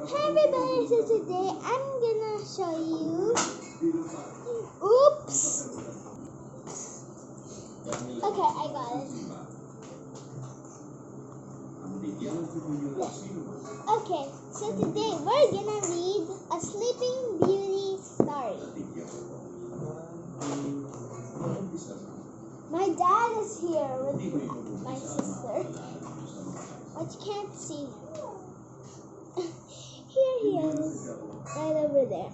Hey everybody, so today I'm gonna show you. Oops. Okay, I got it. Okay, so today we're gonna read a Sleeping Beauty story. My dad is here with my sister, but you can't see him. Here he is, right over there.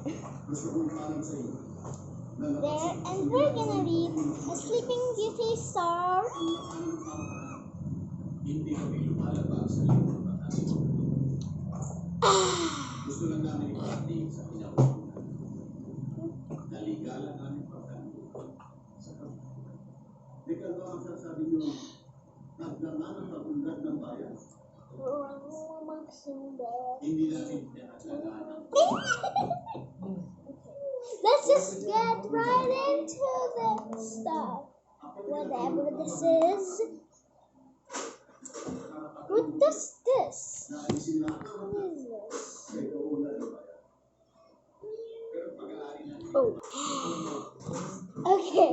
There, and we're gonna read a Sleeping Beauty story. Gusto lang namin i-update sa inaw. Naligala namin pagkano sa kapwa. Dekal ba ang sasabi nyo, naglaman ang pag-unlad ng bayan? Hindi natin pinakatalanan. Let's just get right into the stuff. Whatever this is. What is this? What is this? Oh. Okay.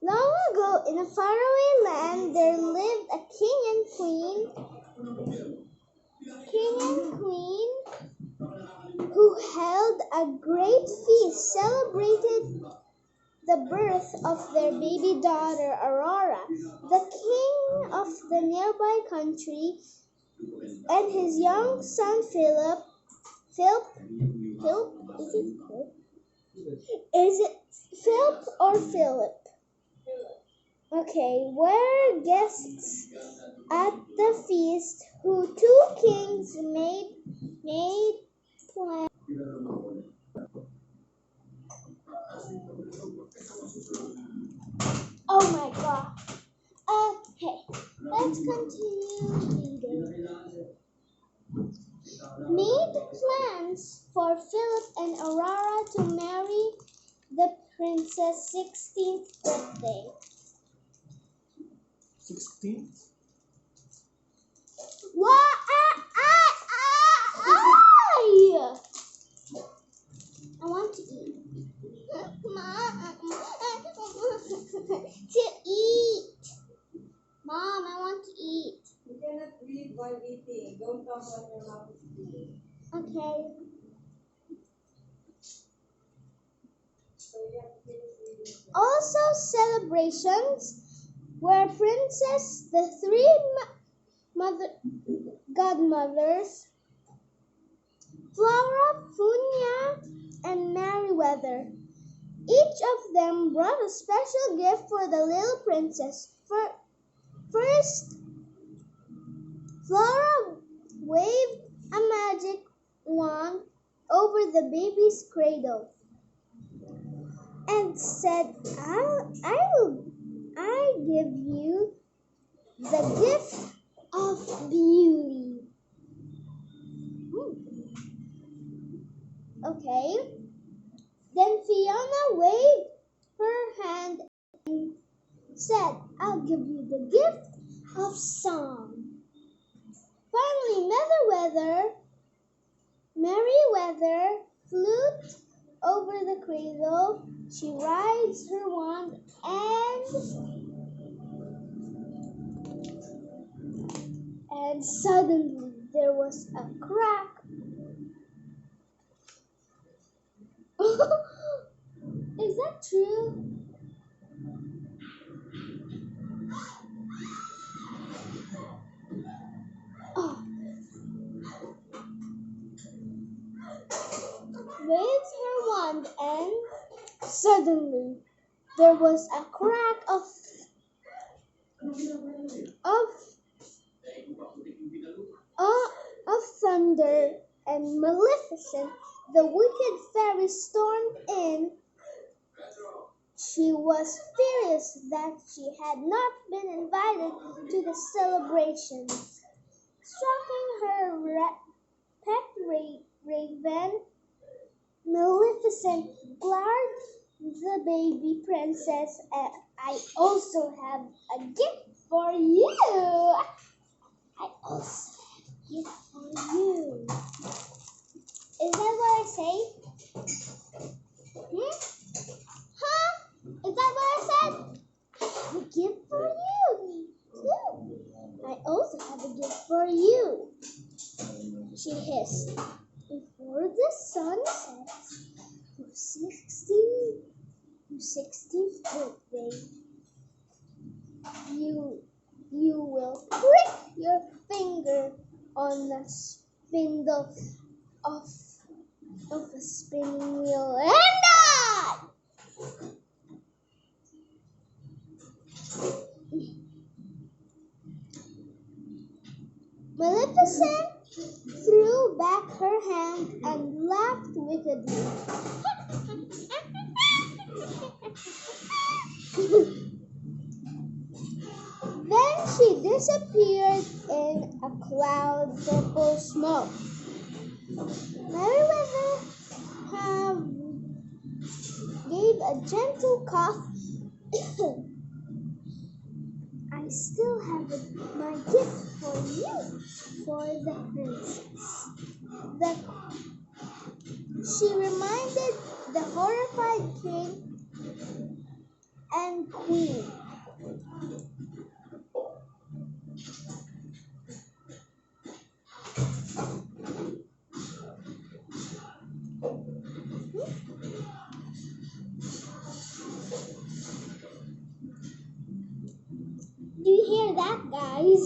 Long ago, in a faraway land, there lived a king and queen. Who held a great feast, celebrated the birth of their baby daughter Aurora. The king of the nearby country and his young son Philip. Is it Philip or Philip? Okay, were guests at the feast who two kings made plans. Oh my god. Okay, let's continue reading. Made plans for Philip and Aurora to marry the prince's 16th birthday. 16th? What? I want to eat. Mom. To eat. Mom, I want to eat. You cannot read while eating. Don't talk when your mouth is eating. Okay. So you have to finish reading. Also celebrations where the three godmothers, Flora, Funia, and Merryweather. Each of them brought a special gift for the little princess. First, Flora waved a magic wand over the baby's cradle and said, I give you the gift of beauty. Okay. Then Fiona waved her hand and said, I'll give you the gift of song. Finally, Merryweather flute over the cradle. She rides her wand and suddenly there was a crack. Is that true? Oh. Waves her wand and suddenly there was a crack of thunder, and Maleficent, the wicked fairy, stormed in. She was furious that she had not been invited to the celebration. Stroking her pet raven, Maleficent glared the baby princess, and I also have a gift for you. I also have a gift for you. Is that what I say? Huh? Is that what I said? I have a gift for you, too. I also have a gift for you, she hissed. Before the sun sets, your 16th birthday, you will prick your finger on the spindle of a spinning wheel and die! Maleficent threw back her hand and laughed wickedly. Then she disappeared in a cloud of purple smoke. Meriwether gave a gentle cough. I still have my gift for you, for the princess. She reminded the horrified king and queen. Do you hear that, guys?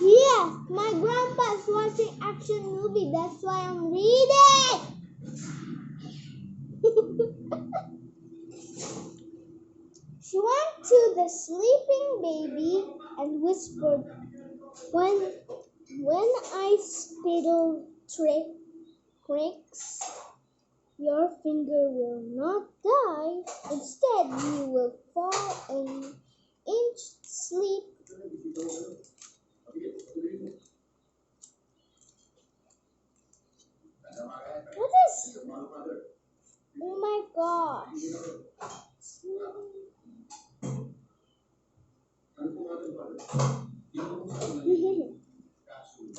Yes, my grandpa's watching action movie. That's why I'm reading. She went to the sleeping baby and whispered, When I spittle tricks, your finger will not die. Instead, you will fall in sleep. What is? Oh my gosh.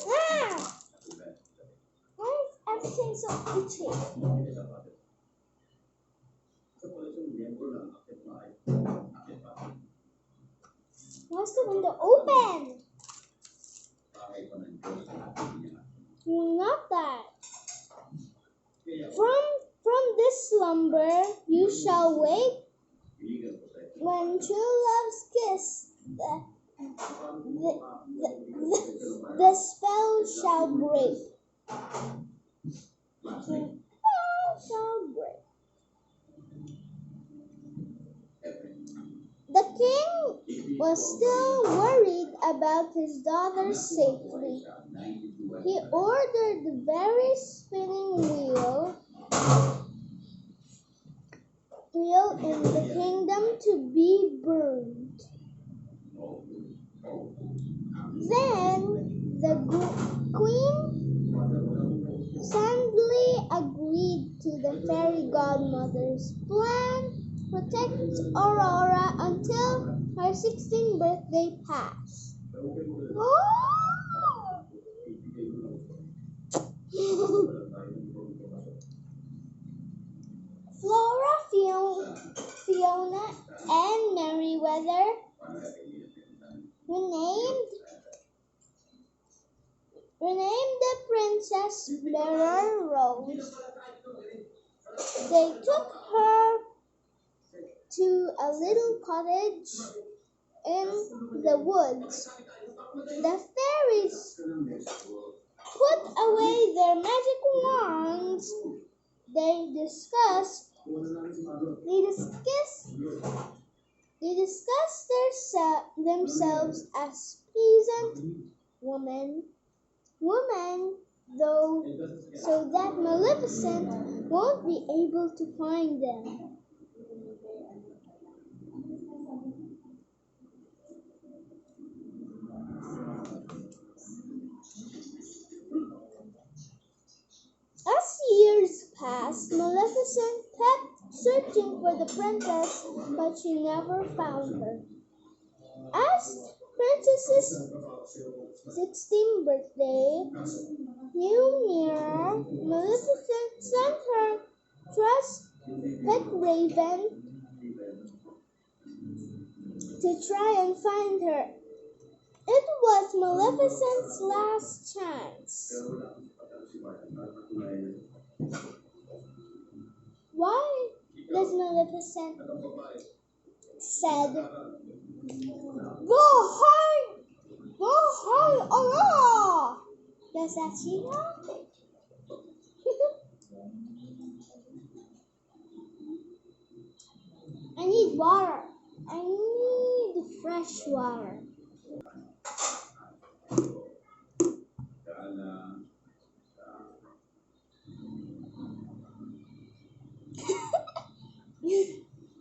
Ah! Why is everything so itchy? Why is the window open? Not that. From this slumber you shall wake when true love's kiss the spell shall break. Shall break. The king was still worried about his daughter's safety. He ordered the very spinning wheel in the kingdom to be burned. Then the queen sadly agreed to the fairy godmother's plan to protect Aurora until her 16th birthday passed. Flora, Fiona, and Meriwether renamed the princess Mirror Rose. They took her to a little cottage in the woods. The fairies put away their magic wands. They discussed themselves as peasant women, though, so that Maleficent won't be able to find them. As years passed, Maleficent kept searching for the princess, but she never found her. As princess's 16th birthday drew near. Maleficent sent her trusted raven to try and find her. It was Maleficent's last chance. Why does Maleficent said, "Go hide! Go hide! Allah!" Does that she know? I need water. I need fresh water.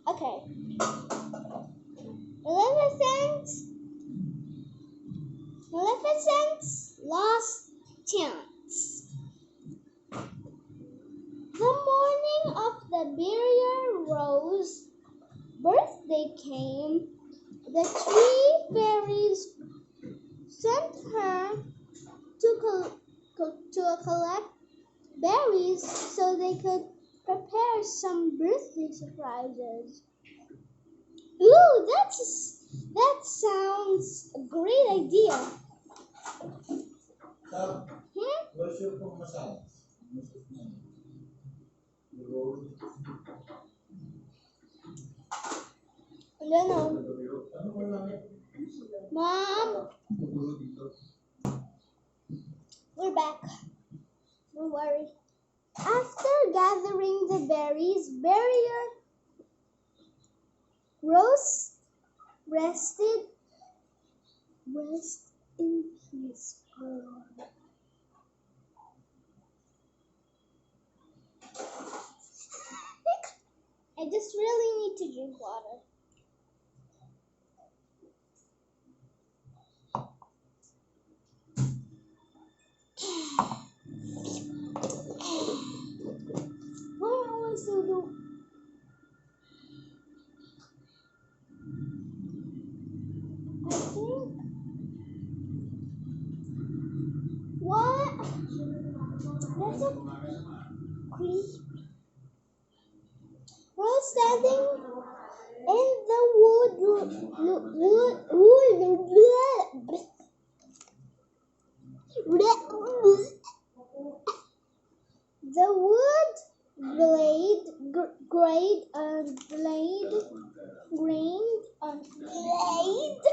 Okay. Maleficent's last chance. The morning of the Barrier Rose birthday came. The three fairies sent her to collect berries so they could prepare some birthday surprises. Ooh, that sounds a great idea. What's your massage? I don't know. Mom, we're back. Don't worry. After gathering the berries, Barrier Rose rested. Rest in peace. I just really need to drink water. What am I supposed to do? I think. What? That's a creep. Rose standing in the the wood blade grade blade grained on blade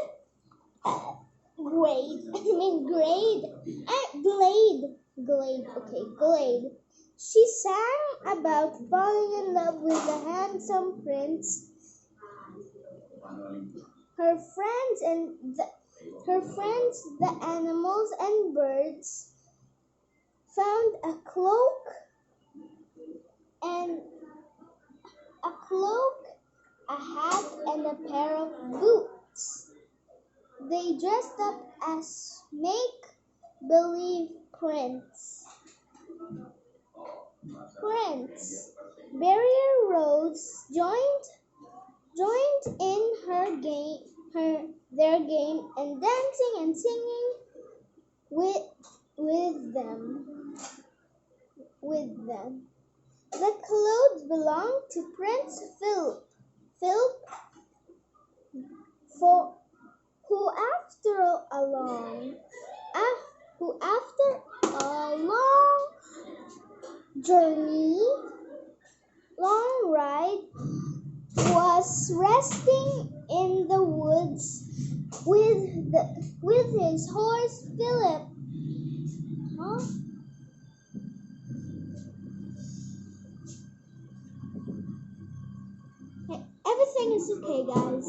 grade I mean grade glade okay glade. She sang about falling in love with the handsome prince. Her friends, the animals and birds, found a cloak, a hat, and a pair of boots. They dressed up as make-believe prince. Barrier Rose joined in their game and dancing and singing with them. The clothes belonged to Prince Philip, who after a long journey, long ride, was resting in the woods with his horse Philip. Huh? Hey, everything is okay, guys.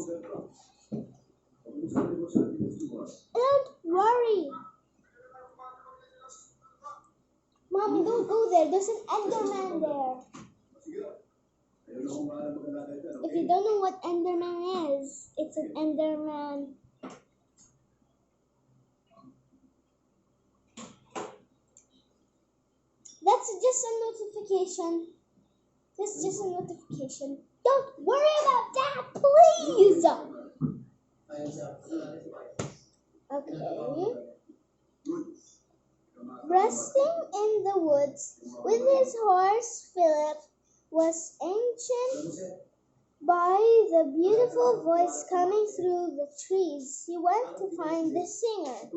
Don't worry. Mommy, don't go there. There's an Enderman there. If you don't know what Enderman is, it's an Enderman. That's just a notification. That's just a notification. Don't worry about that, please. Okay. Resting in the woods with his horse Philip was enchanted by the beautiful voice coming through the trees. He went to find the singer.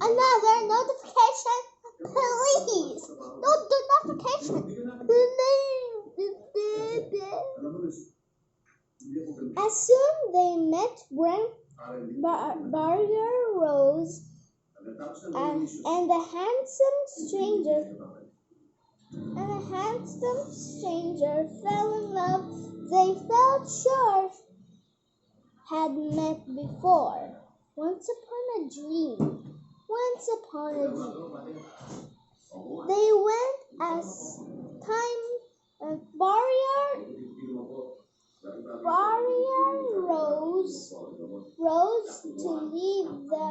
Another notification, please. Don't do notification. As soon they met Barrier Rose and a handsome stranger fell in love. They felt sure had met before. Once upon a dream. They went as time Barrier rose to leave the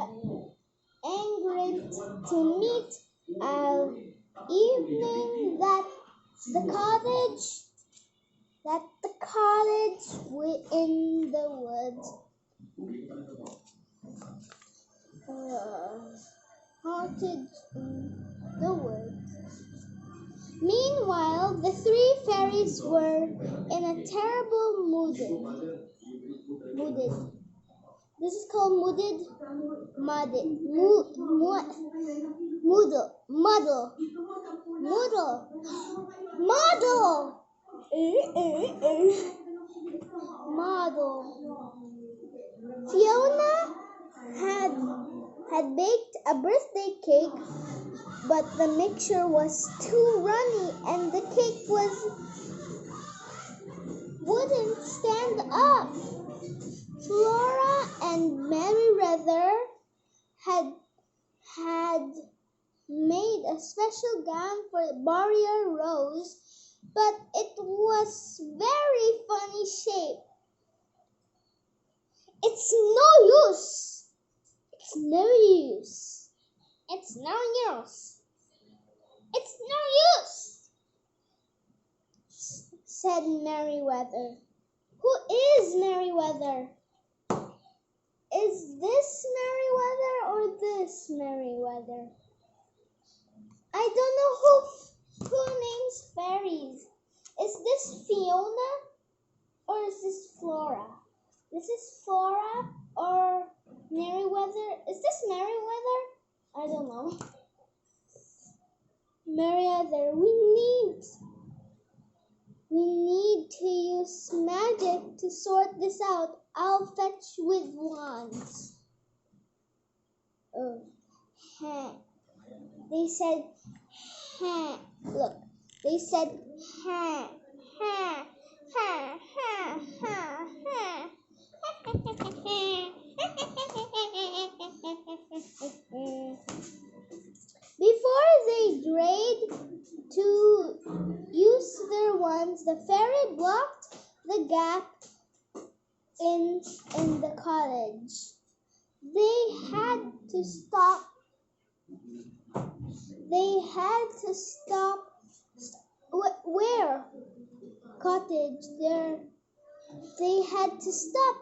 england to meet evening that the cottage in the woods. Haunted in the woods. Meanwhile, the three fairies were in a terrible mooded. This is called muddle. Fiona had baked a birthday cake, but the mixture was too runny and the cake wouldn't stand up. Flora and Meriwether had made a special gown for Barrier Rose, but it was very funny shape. It's no use, said Meriwether. Who is Meriwether? Is this Meriwether or this Meriwether? I don't know who names fairies. Is this Fiona or is this Flora? This is Flora or Meriwether? Is this Meriwether? I don't know. Meriwether, we need to use magic to sort this out. I'll fetch with wands. Oh, ha. They said, ha. Look, they said, ha, ha, ha, ha, ha, ha. Before they dared to use their wands, the fairy blocked the gap in the cottage. They had to stop. Where? Cottage. There. They had to stop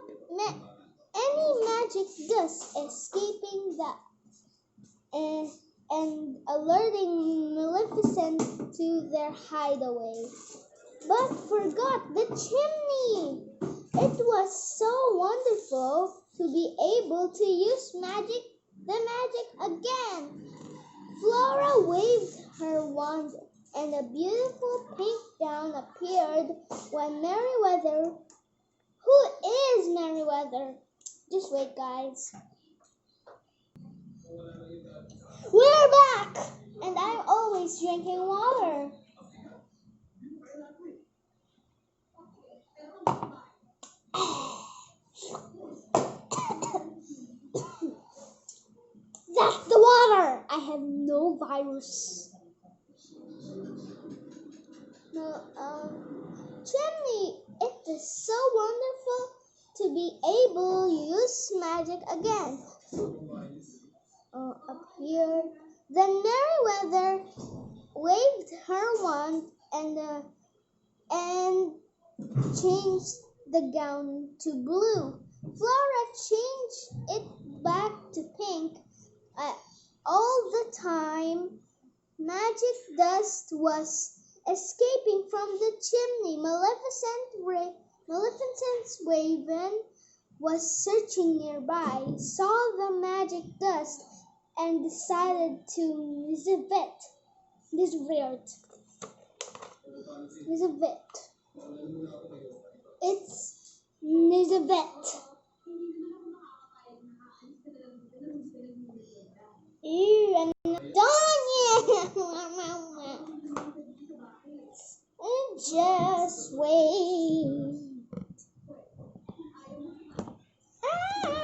any magic dust escaping and alerting Maleficent to their hideaway. But forgot the chimney. It was so wonderful to be able to use the magic again. Flora waved her wand and a beautiful pink gown appeared when Meriwether. Who is Meriwether? Just wait, guys. We're back! And I'm always drinking water. That's the water! I have no virus. Chimney, it is so wonderful to be able to use magic again. Appeared. Then Meriwether waved her wand and changed the gown to blue. Flora changed it back to pink. All the time, magic dust was escaping from the chimney. Maleficent's raven was searching nearby, saw the magic dust, and decided to visit It's Elizabeth. Ew, I'm not done yet. Just wait. Ah.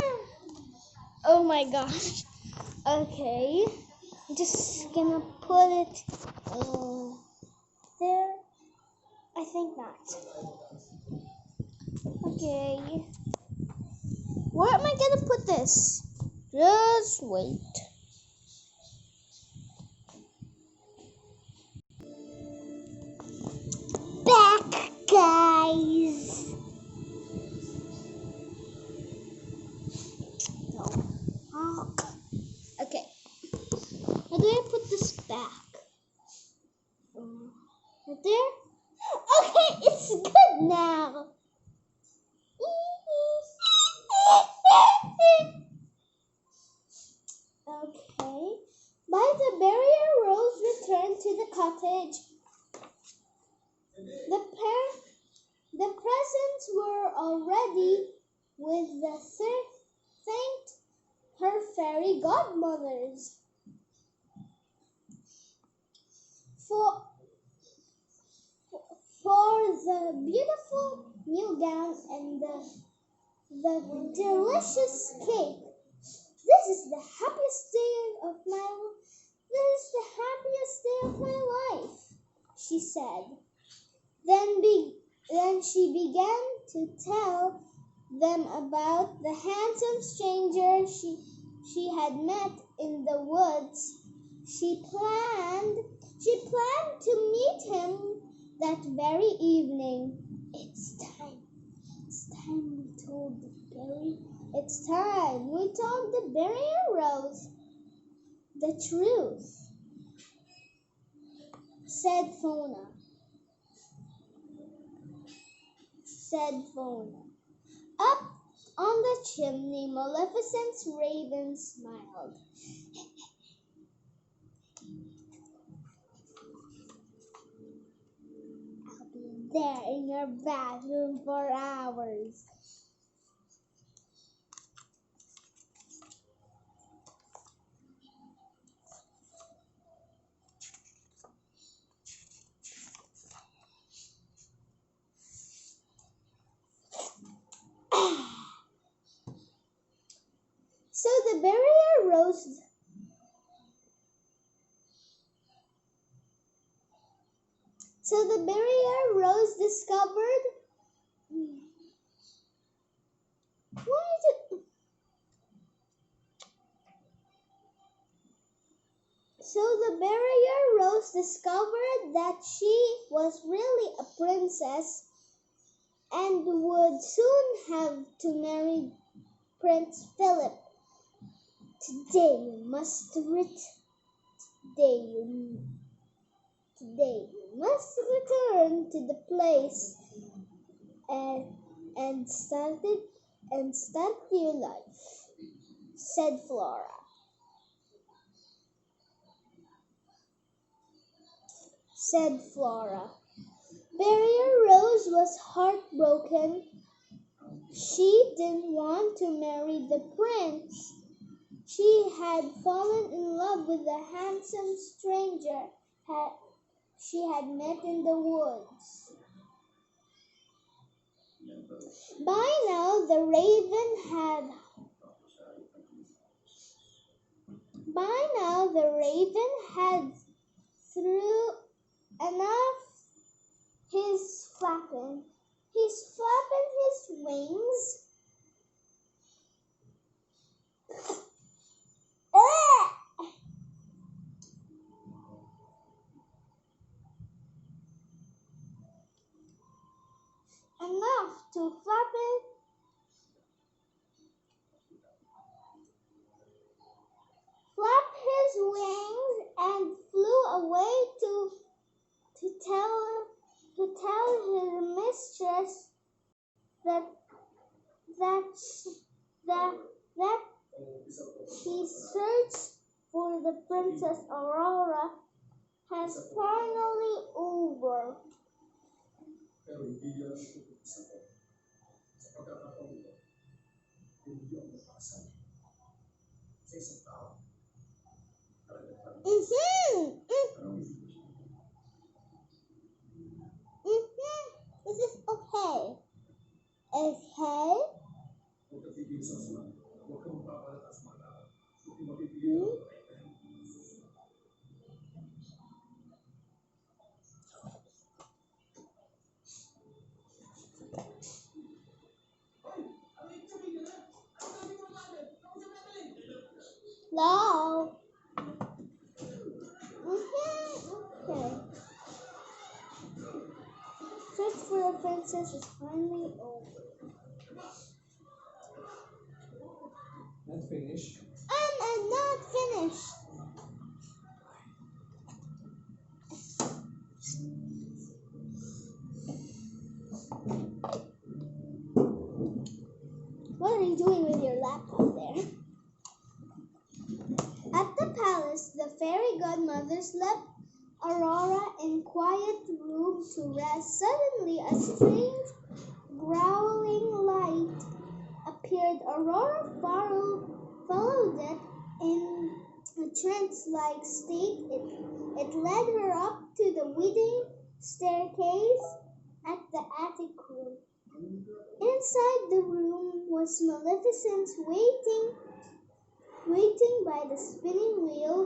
Oh my gosh. Okay. I'm just gonna put it there. I think not. Okay. Where am I gonna put this? Just wait. Back, guys. No. Oh. Okay. How do I put this back? Right there? Okay, it's good now. Okay. By the barrier, Rose returned to the cottage. The presents were all ready, with the thanked her fairy godmothers for the beautiful new gown and the delicious cake. This is the happiest day of my life, she said. Then she began to tell them about the handsome stranger she had met in the woods. She planned to meet him that very evening. It's time, we told the berry. It's time, we told the berry and Rose the truth, said Fauna. Up on the chimney, Maleficent's raven smiled. I'll be there in your bathroom for hours. So the barrier rose. Discovered. Why is it? So the barrier Rose discovered that she was really a princess and would soon have to marry Prince Philip. Today you must return to the place and start your life, said Flora. Barrier Rose was heartbroken. She didn't want to marry the prince. She had fallen in love with the handsome stranger she had met in the woods. By now, the raven had through enough. He's flapping his wings. to flap it. Flap his wings and flew away to tell his mistress that that that he searched for the Princess Aurora has finally over. Pero hindi yan ang tutusan ko. Sa pagkakataon ito, hindi ako napasa sa isang tao. This is okay. Okay? Huwag ka tigil sa asma. Huwag ka magpapalat sa mga tao. Hindi mapipigil ang patay. No. Okay. Search for the princess is finally over. Not finished. I'm not finished. What are you doing with your laptop there? At the palace, the fairy godmothers left Aurora in quiet room to rest. Suddenly, a strange growling light appeared. Aurora followed it in a trance-like state. It led her up to the wooden staircase at the attic room. Inside the room was Maleficent waiting by the spinning wheel.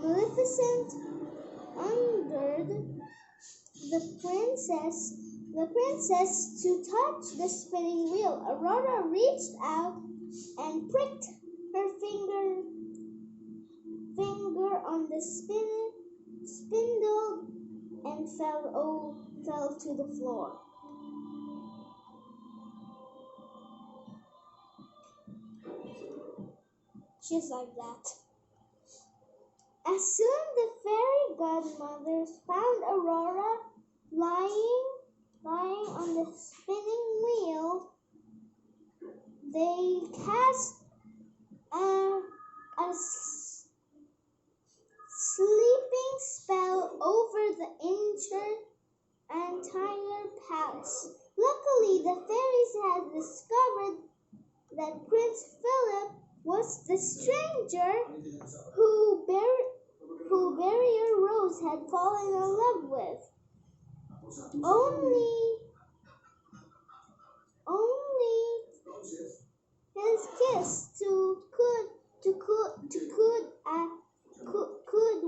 Maleficent ordered the princess to touch the spinning wheel. Aurora reached out and pricked her finger on the spindle and fell to the floor. Just like that. As soon the fairy godmothers found Aurora lying on the spinning wheel, they cast a sleeping spell over the entire palace. Luckily, the fairies had discovered that Prince Philip was the stranger who Barrier Rose had fallen in love with. Only his kiss could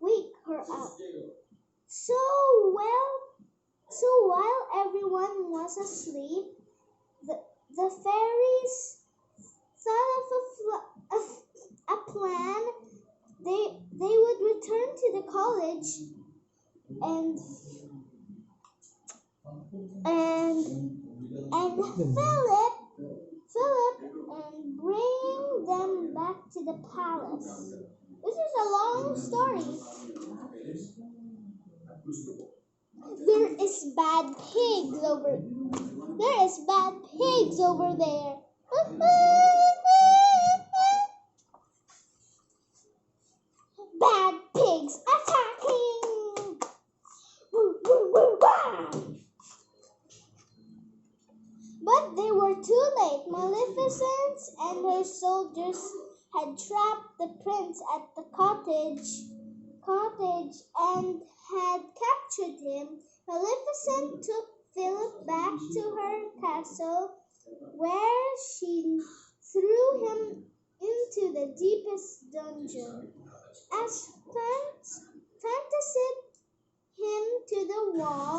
wake her up. So while everyone was asleep, the fairies thought of a plan. They would return to the college and Philip and bring them back to the palace. This is a long story. There is bad pigs over there. Bad pigs attacking! But they were too late. Maleficent and her soldiers had trapped the prince at the cottage and had captured him. Maleficent took Philip back to her castle, where she threw him into the deepest dungeon. As fastened him to the wall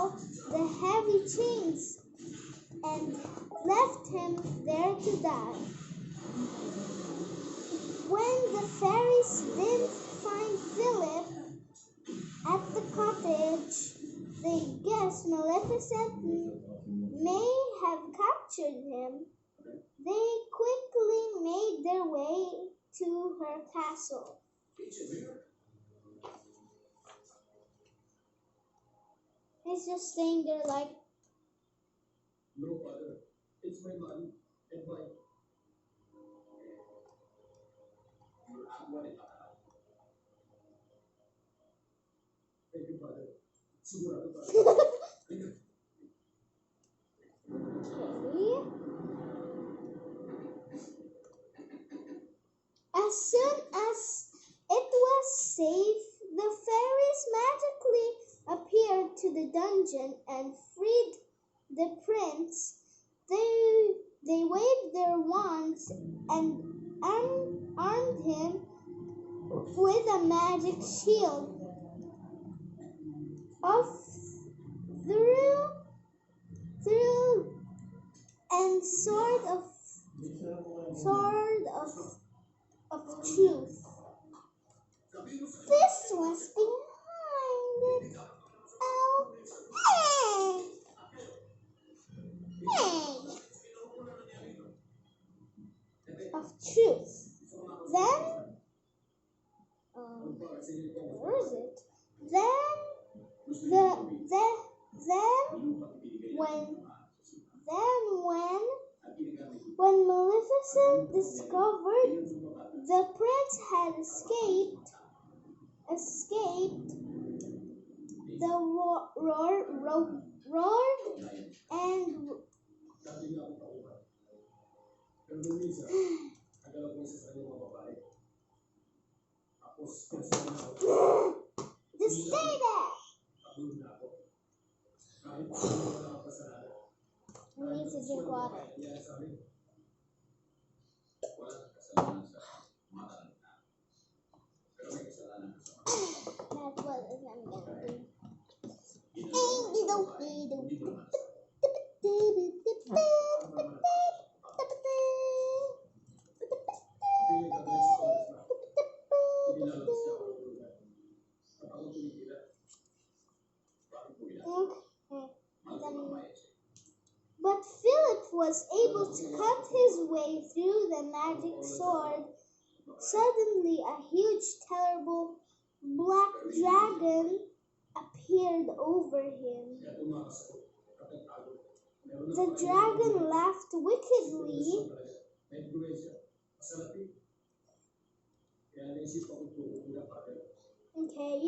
the heavy chains and left him there to die. When the fairies didn't find Philip at the cottage, they guessed Maleficent may have captured him, they quickly made their way to her castle. He's just staying there like, No, father. It's my money and my. You have what it Thank you, father. Sigurado pa. okay. As soon as it was safe, the fairies magically appeared to the dungeon and freed the prince. They waved their wands and armed him with a magic shield of through and sword of truth. This was behind it. Oh, hey, of truth. Then, where is it? When Maleficent discovered the prince had escaped, the roared and Pero nung minsan, akala ko sa kanya mga babae. Tapos, just stay there. Ako na ako. Kahit wala ka pa sa nada. I need to drink water. Kaya sa amin, wala kang kasalanan sa matalang na. Pero may kasalanan ka sa matalang. That's what I'm gonna do. But Philip was able to cut his way through the magic sword. Suddenly, a huge, terrible black dragon appeared over him. The dragon laughed wickedly. Okay.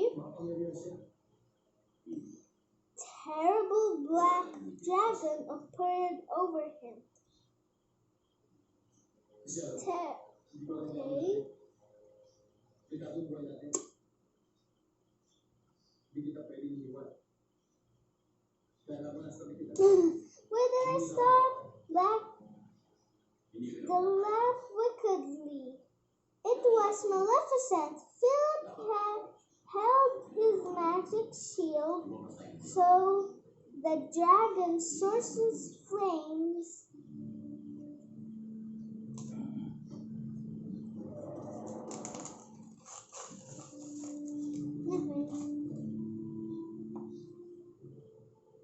Terrible black dragon appeared over him. Okay. Where did I stop? The laugh wickedly. It was Maleficent. Philip had held his magic shield, so the dragon sources flames.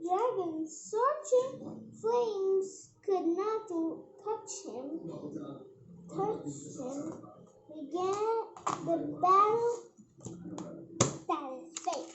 Dragon searching flames could not touch him. Began the battle that is fate.